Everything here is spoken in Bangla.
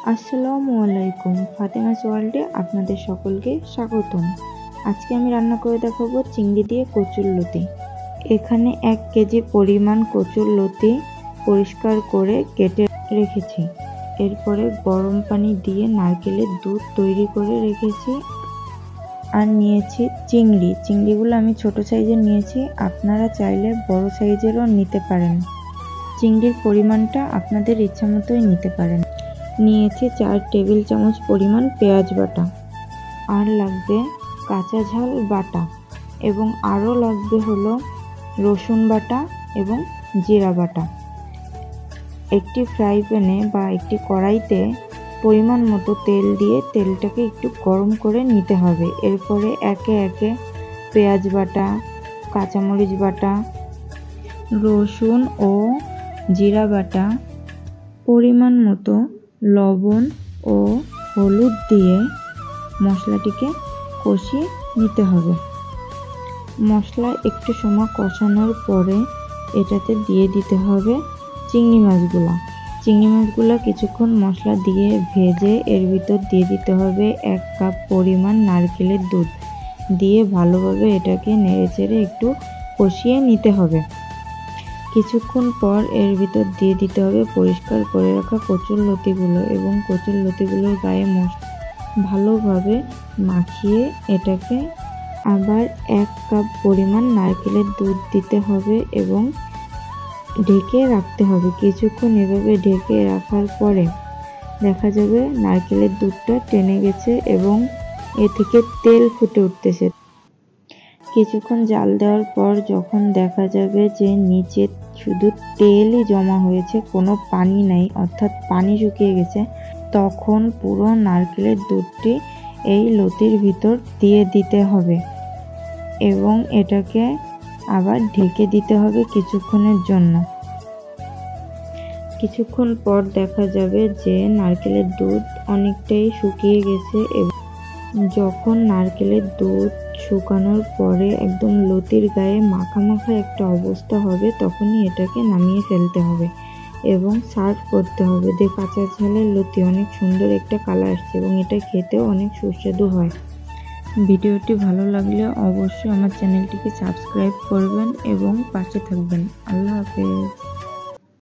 আসসালামু আলাইকুম, ফাতেমাস ওয়ার্ল্ডে আপনাদের সকলকে স্বাগতম। আজকে আমি রান্না করে দেখাবো চিংড়ি দিয়ে কচুরলতি। এখানে 1 কেজি পরিমাণ কচুরলতি পরিষ্কার করে কেটে রেখেছি। এরপরে গরম পানি দিয়ে নারকেলের দুধ তৈরি করে রেখেছি। আর নিয়েছি চিংড়িগুলো আমি ছোট সাইজের নিয়েছি, আপনারা চাইলে বড় সাইজেরও নিতে পারেন। চিংড়ির পরিমাণটা আপনাদের ইচ্ছা মতোই নিতে পারেন। নিয়েছি 4 টেবিল চামচ পরিমাণ পেঁয়াজ বাটা, আর লাগবে কাঁচা ঝাল বাটা, এবং আরও লাগবে হলো রসুন বাটা এবং জিরা বাটা। একটি ফ্রাই প্যানে বা একটি কড়াইতে পরিমাণ মতো তেল দিয়ে তেলটাকে একটু গরম করে নিতে হবে। এরপরে একে একে পেঁয়াজ বাটা, কাঁচামরিচ বাটা, রসুন ও জিরা বাটা, পরিমাণ মতো লবণ ও হলুদ দিয়ে মশলাটিকে কষিয়ে নিতে হবে। মশলা একটু সময় কষানোর পরে এটাতে দিয়ে দিতে হবে চিংড়ি মাছগুলো কিছুক্ষণ মশলা দিয়ে ভেজে এর ভিতর দিয়ে দিতে হবে 1 কাপ পরিমাণ নারকেলের দুধ দিয়ে ভালোভাবে এটাকে নেড়েচেড়ে একটু কষিয়ে নিতে হবে। কিছুক্ষণ পর এর ভিতর দিয়ে দিতে হবে পরিষ্কার করে রাখা কচুরলতিগুলো, এবং কচুরলতিগুলোর গায়ে ভালোভাবে মাখিয়ে এটাকে আবার 1 কাপ পরিমাণ নারকেলের দুধ দিতে হবে এবং ঢেকে রাখতে হবে। কিছুক্ষণ এভাবে ঢেকে রাখার পরে দেখা যাবে নারকেলের দুধটা টেনে গেছে এবং এ থেকে তেল ফুটে উঠতেছে। কিছুক্ষণ জাল দেওয়ার পর যখন দেখা যাবে যে নিচে শুধু তেলই জমা হয়েছে, কোনো পানি নাই, অর্থাৎ পানি শুকিয়ে গেছে, তখন পুরো নারকেলের দুধটি এই লতির ভিতর দিয়ে দিতে হবে এবং এটাকে আবার ঢেকে দিতে হবে কিছুক্ষণের জন্য। কিছুক্ষণ পর দেখা যাবে যে নারকেলের দুধ অনেকটাই শুকিয়ে গেছে, এবং যখন নারকেলের দুধ শুকানোর পরে একদম লতির গায়ে মাখা মাখা একটা অবস্থা হবে, তখনই এটাকে নামিয়ে ফেলতে হবে এবং সার্ভ করতে হবে। কাঁচা ঝালের লতি অনেক সুন্দর একটা কালার আসছে এবং এটা খেতেও অনেক সুস্বাদু হয়। ভিডিওটি ভালো লাগলে অবশ্যই আমার চ্যানেলটিকে সাবস্ক্রাইব করবেন এবং পাশে থাকবেন। আল্লাহ হাফেজ।